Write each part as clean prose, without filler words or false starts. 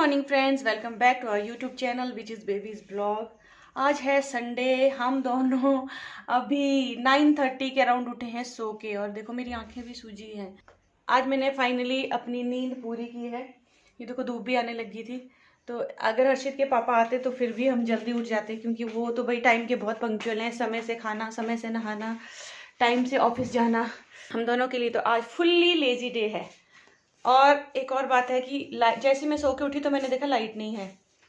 Morning friends, welcome back to our YouTube channel which is babies blog. आज है Sunday. हम दोनों अभी 9:30 के अराउंड उठे हैं सो के, और देखो मेरी आंखें भी सूजी हैं। आज मैंने फाइनली अपनी नींद पूरी की है। ये देखो धूप भी आने लगी थी, तो अगर हर्षित के पापा आते तो फिर भी हम जल्दी उठ जाते, क्योंकि वो तो भाई टाइम के बहुत पंक्चुअल हैं। समय से खाना, समय से नहाना, टाइम से ऑफिस जाना। हम दोनों के लिए तो आज फुल्ली लेजी डे है। और एक और बात है कि जैसे मैं सो के उठी तो मैंने देखा लाइट नहीं है।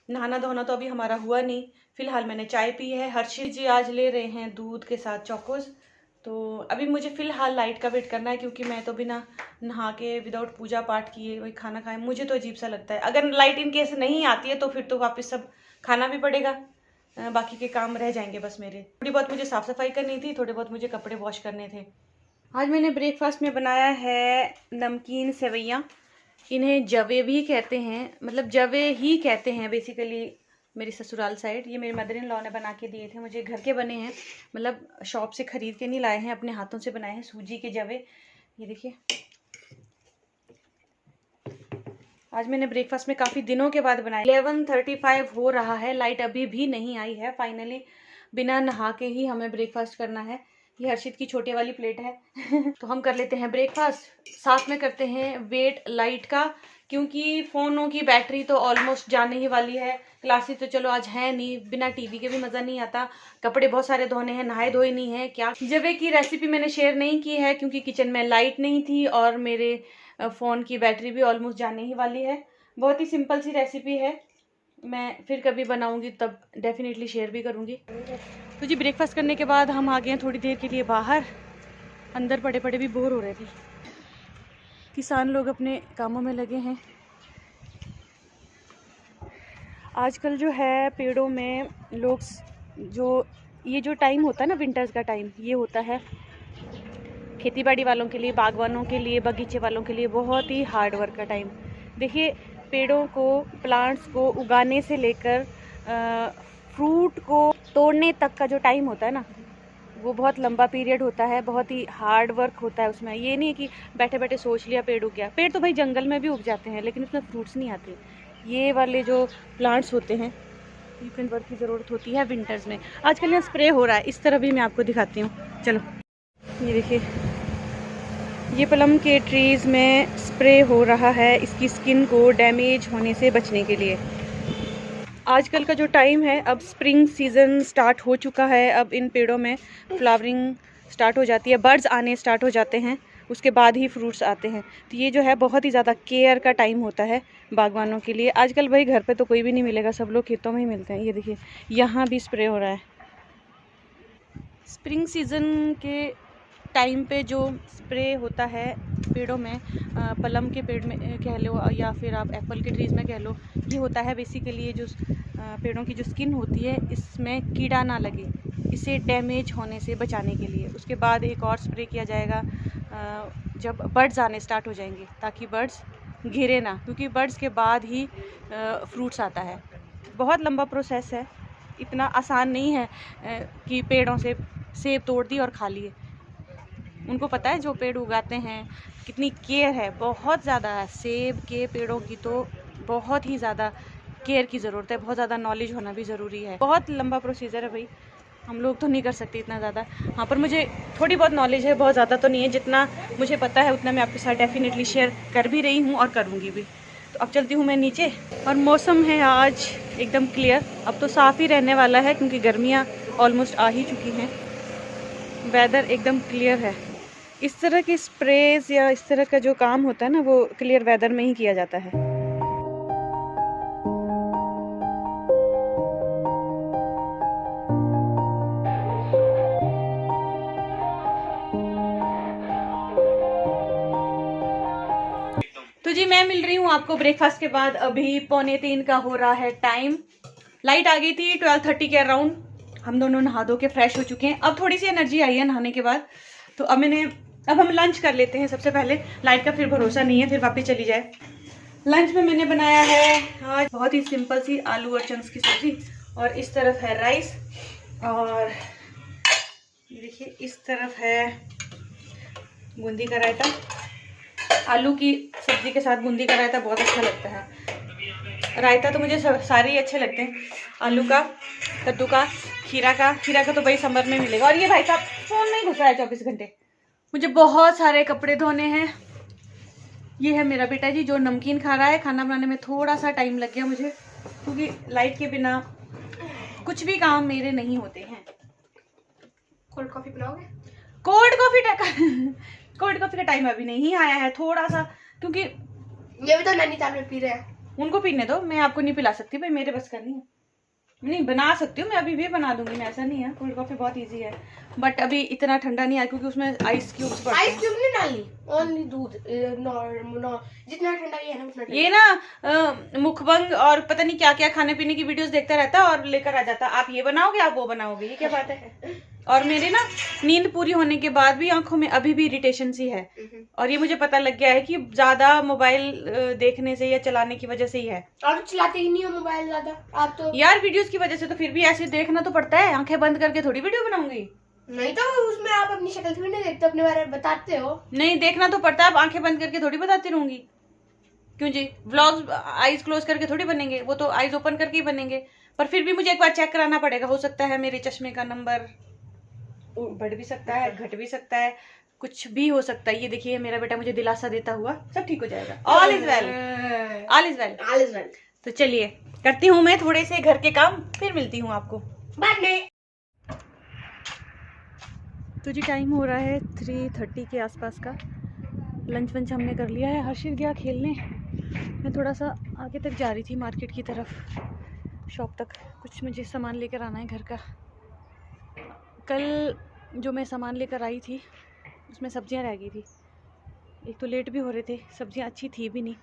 नहाना धोना तो अभी हमारा हुआ नहीं। फिलहाल मैंने चाय पी है। हर्षित जी आज ले रहे हैं दूध के साथ चौकोज। तो अभी मुझे फिलहाल लाइट का वेट करना है, क्योंकि मैं तो बिना नहा के विदाउट पूजा पाठ किए वही खाना खाए मुझे तो अजीब सा लगता है। अगर लाइट इन केस नहीं आती है तो फिर तो वापस सब खाना भी पड़ेगा। बाकी के काम रह जाएंगे बस मेरे। थोड़ी बहुत मुझे साफ़ सफाई करनी थी, थोड़े बहुत मुझे कपड़े वॉश करने थे। आज मैंने ब्रेकफास्ट में बनाया है नमकीन सेवैयाँ। इन्हें जवे भी कहते हैं, मतलब जवे ही कहते हैं बेसिकली मेरी ससुराल साइड। ये मेरी मदर इन लॉ ने बना के दिए थे मुझे। घर के बने हैं, मतलब शॉप से ख़रीद के नहीं लाए हैं, अपने हाथों से बनाए हैं सूजी के जवे। ये देखिए, आज मैंने ब्रेकफास्ट में काफ़ी दिनों के बाद बनाया। 11:35 हो रहा है, लाइट अभी भी नहीं आई है। फाइनली बिना नहा के ही हमें ब्रेकफास्ट करना है। ये हर्षित की छोटे वाली प्लेट है तो हम कर लेते हैं ब्रेकफास्ट, साथ में करते हैं वेट लाइट का, क्योंकि फ़ोनों की बैटरी तो ऑलमोस्ट जाने ही वाली है। क्लासेस तो चलो आज है नहीं, बिना टीवी के भी मज़ा नहीं आता। कपड़े बहुत सारे धोने हैं, नहाए धोए नहीं है। क्या जवे की रेसिपी मैंने शेयर नहीं की है, क्योंकि किचन में लाइट नहीं थी और मेरे फ़ोन की बैटरी भी ऑलमोस्ट जाने ही वाली है। बहुत ही सिंपल सी रेसिपी है, मैं फिर कभी बनाऊंगी तब डेफिनेटली शेयर भी करूंगी। तो जी ब्रेकफास्ट करने के बाद हम आ गए हैं थोड़ी देर के लिए बाहर। अंदर पड़े पड़े भी बोर हो रहे थे। किसान लोग अपने कामों में लगे हैं। आजकल जो है पेड़ों में लोग ये जो टाइम होता है ना, विंटर्स का टाइम, ये होता है खेतीबाड़ी वालों के लिए, बागवानों के लिए, बगीचे वालों के लिए बहुत ही हार्ड वर्क का टाइम। देखिए, पेड़ों को, प्लांट्स को उगाने से लेकर फ्रूट को तोड़ने तक का जो टाइम होता है ना, वो बहुत लंबा पीरियड होता है। बहुत ही हार्ड वर्क होता है उसमें। ये नहीं कि बैठे बैठे सोच लिया पेड़ उग गया। पेड़ तो भाई जंगल में भी उग जाते हैं, लेकिन उसमें फ्रूट्स नहीं आते। ये वाले जो प्लांट्स होते हैं, डिफरेंट वर्क की ज़रूरत होती है विंटर्स में। आजकल यहाँ स्प्रे हो रहा है, इस तरह भी मैं आपको दिखाती हूँ। चलो, ये देखिए, ये प्लम के ट्रीज़ में स्प्रे हो रहा है इसकी स्किन को डैमेज होने से बचने के लिए। आजकल का जो टाइम है, अब स्प्रिंग सीज़न स्टार्ट हो चुका है। अब इन पेड़ों में फ्लावरिंग स्टार्ट हो जाती है, बर्ड्स आने स्टार्ट हो जाते हैं, उसके बाद ही फ्रूट्स आते हैं। तो ये जो है बहुत ही ज़्यादा केयर का टाइम होता है बागवानों के लिए। आजकल भाई घर पे तो कोई भी नहीं मिलेगा, सब लोग खेतों में ही मिलते हैं। ये देखिए, यहाँ भी स्प्रे हो रहा है। स्प्रिंग सीज़न के टाइम पे जो स्प्रे होता है पेड़ों में, प्लम के पेड़ में कह लो या फिर आप एप्पल के ट्रीज़ में कह लो, ये होता है बेसिकली ये जो पेड़ों की जो स्किन होती है, इसमें कीड़ा ना लगे, इसे डैमेज होने से बचाने के लिए। उसके बाद एक और स्प्रे किया जाएगा जब बर्ड्स आने स्टार्ट हो जाएंगे, ताकि बर्ड्स घिरे ना, क्योंकि बर्ड्स के बाद ही फ्रूट्स आता है। बहुत लंबा प्रोसेस है, इतना आसान नहीं है कि पेड़ों से सेब तोड़ दी और खा लिए। उनको पता है जो पेड़ उगाते हैं कितनी केयर है, बहुत ज़्यादा है। सेब के पेड़ों की तो बहुत ही ज़्यादा केयर की ज़रूरत है, बहुत ज़्यादा नॉलेज होना भी ज़रूरी है। बहुत लंबा प्रोसीजर है भाई, हम लोग तो नहीं कर सकते इतना ज़्यादा। हाँ, पर मुझे थोड़ी बहुत नॉलेज है, बहुत ज़्यादा तो नहीं है। जितना मुझे पता है उतना मैं आपके साथ डेफिनेटली शेयर कर भी रही हूँ और करूँगी भी। तो अब चलती हूँ मैं नीचे। और मौसम है आज एकदम क्लियर, अब तो साफ़ ही रहने वाला है, क्योंकि गर्मियाँ ऑलमोस्ट आ ही चुकी हैं। वेदर एकदम क्लियर है। इस तरह की स्प्रेज या इस तरह का जो काम होता है ना, वो क्लियर वेदर में ही किया जाता है। तो जी मैं मिल रही हूँ आपको ब्रेकफास्ट के बाद। अभी 2:45 का हो रहा है टाइम। लाइट आ गई थी 12:30 के अराउंड। हम दोनों नहा धो के फ्रेश हो चुके हैं। अब थोड़ी सी एनर्जी आई है नहाने के बाद। तो अब हम लंच कर लेते हैं सबसे पहले। लाइट का फिर भरोसा नहीं है, फिर वापस चली जाए। लंच में मैंने बनाया है आज बहुत ही सिंपल सी आलू और चंक्स की सब्जी, और इस तरफ है राइस, और ये देखिए इस तरफ है बूंदी का रायता। आलू की सब्जी के साथ बूंदी का रायता बहुत अच्छा लगता है। रायता तो मुझे सारे ही अच्छे लगते हैं, आलू का, कद्दू का, खीरा का तो भाई समर में मिलेगा। और ये भाई साहब फोन में घुसा है 24 घंटे। मुझे बहुत सारे कपड़े धोने हैं। ये है मेरा बेटा जी जो नमकीन खा रहा है। खाना बनाने में थोड़ा सा टाइम लग गया मुझे, क्योंकि लाइट के बिना कुछ भी काम मेरे नहीं होते हैं। कोल्ड कॉफी पिलाओगे? कोल्ड कॉफी का टाइम अभी नहीं आया है, थोड़ा सा, क्योंकि ये भी तो नैनीताल में पी रहे हैं। उनको पीने दो, मैं आपको नहीं पिला सकती भाई, मेरे बस का नहीं है। नहीं बना सकती हूँ मैं, अभी भी बना दूंगी मैं, ऐसा नहीं है। कोल्ड कॉफी बहुत इजी है, बट अभी इतना ठंडा नहीं आया क्योंकि उसमें आइस क्यूब्स पड़ते हैं। आइस क्यूब नहीं डालनी, ओनली दूध जितना ठंडा ये है ना उतना। ये ना मुखबंग और पता नहीं क्या क्या खाने पीने की वीडियोस देखता रहता है और लेकर आ जाता, आप ये बनाओगे, आप वो बनाओगे, ये क्या बात है। और मेरे ना नींद पूरी होने के बाद भी आंखों में अभी भी इरिटेशन सी है, और ये मुझे पता लग गया है कि ज्यादा मोबाइल देखने से या चलाने की वजह से ही है। आप चलाते ही नहीं हो मोबाइल ज्यादा आप तो। यार वीडियोस की वजह से तो फिर भी ऐसे देखना तो पड़ता है, आंखें बंद करके थोड़ी वीडियो बनाऊंगी। नहीं तो उसमें आप अपनी शक्ल थोड़ी नहीं देखते, अपने बारे में बताते हो। नहीं देखना तो पड़ता है, अब आंखें बंद करके थोड़ी बताती रहूंगी। क्यों जी, व्लॉग्स आईज क्लोज करके थोड़ी बनेंगे, वो तो आईज ओपन करके ही बनेंगे। पर फिर भी मुझे एक बार चेक कराना पड़ेगा, हो सकता है मेरे चश्मे का नंबर बढ़ भी सकता है, घट भी सकता है, कुछ भी हो सकता है। ये देखिए मेरा बेटा मुझे दिलासा देता हुआ, सब ठीक हो जाएगा, all is well, all is well, all is well. तो चलिए करती हूँ मैं थोड़े से घर के काम, फिर मिलती हूँ आपको बाद में। तो जी टाइम हो रहा है 3:30 के आसपास का। लंच वंच हमने कर लिया है, हर्षित गया खेलने, मैं थोड़ा सा आगे तक जा रही थी मार्केट की तरफ, शॉप तक, कुछ मुझे सामान लेकर आना है घर का। कल जो मैं सामान लेकर आई थी उसमें सब्जियां रह गई थी, एक तो लेट भी हो रहे थे, सब्जियां अच्छी थी भी नहीं।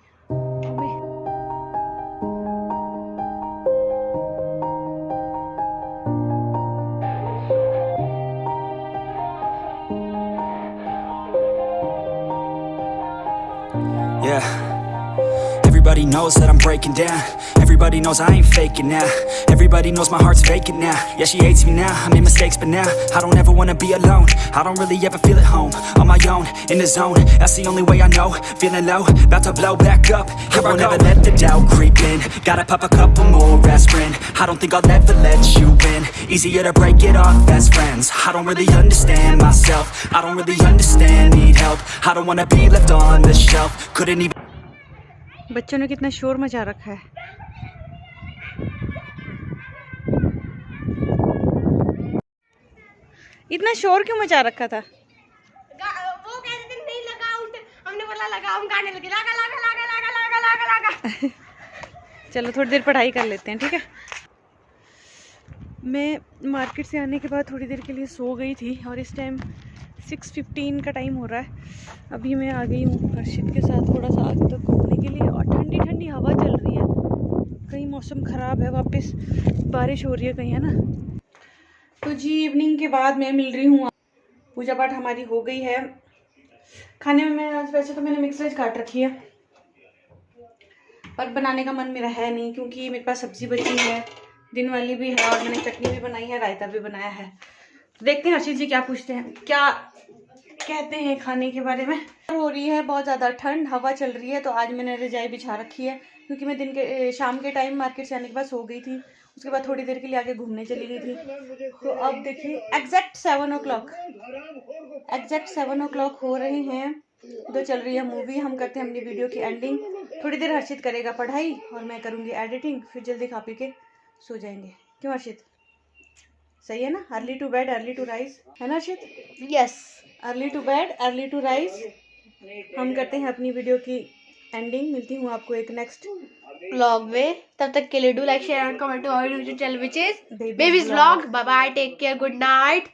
Yeah. Everybody knows that I'm breaking down. Everybody knows I ain't faking now. Everybody knows my heart's vacant now. Yeah, she hates me now, I made mistakes but now I don't ever wanna be alone. I don't really ever feel at home. On my own, in the zone, that's the only way I know. Feeling low, about to blow back up. Here I won't ever let the doubt creep in. Gotta pop a couple more aspirin. I don't think I'll ever let you in. Easier to break it off best friends. I don't really understand myself. I don't really understand, need help. I don't wanna be left on the shelf. Couldn't even. बच्चों ने कितना शोर मचा रखा है। इतना शोर क्यों मचा रखा था? वो कहते थे नहीं लगा, हमने बोला लगा, हम गाने लगे लगा लगा लगा लगा लगा लगा लगा। चलो थोड़ी देर पढ़ाई कर लेते हैं, ठीक है। मैं मार्केट से आने के बाद थोड़ी देर के लिए सो गई थी और इस टाइम 6:15 का टाइम हो रहा है। अभी मैं आ गई हूँ हर्षित के साथ थोड़ा सा आगे तक घूमने के लिए, और ठंडी ठंडी हवा चल रही है। कहीं मौसम ख़राब है, वापस बारिश हो रही है कहीं, है ना। तो जी इवनिंग के बाद मैं मिल रही हूँ, पूजा पाठ हमारी हो गई है। खाने में मैं आज, वैसे तो मैंने मिक्स वेज काट रखी है, पर बनाने का मन मेरा है नहीं क्योंकि मेरे पास सब्जी बची है, दिन वाली भी है, और मैंने चटनी भी बनाई है, रायता भी बनाया है। देखते हैं हर्षित जी क्या पूछते हैं, क्या कहते हैं खाने के बारे में। हो रही है बहुत ज़्यादा ठंड, हवा चल रही है, तो आज मैंने रजाई बिछा रखी है क्योंकि मैं दिन के शाम के टाइम मार्केट से आने के बाद सो गई थी। उसके बाद थोड़ी देर के लिए आगे घूमने चली गई थी। तो अब देखिए एग्जैक्ट 7 o'clock हो रहे हैं, तो चल रही है मूवी। हम करते हैं अपनी वीडियो की एंडिंग। थोड़ी देर हर्षित करेगा पढ़ाई और मैं करूँगी एडिटिंग, फिर जल्दी खा पी के सो जाएंगे। क्यों हर्षित, सही है ना? Early to bed early to rise, है ना Harshit? Yes, early to bed early to rise. हम करते हैं अपनी वीडियो की एंडिंग। मिलती हूँ आपको एक नेक्स्ट व्लॉग में, तब तक के लिए do like share and comment to our YouTube channel which is babies vlog. Bye bye, take care, good night.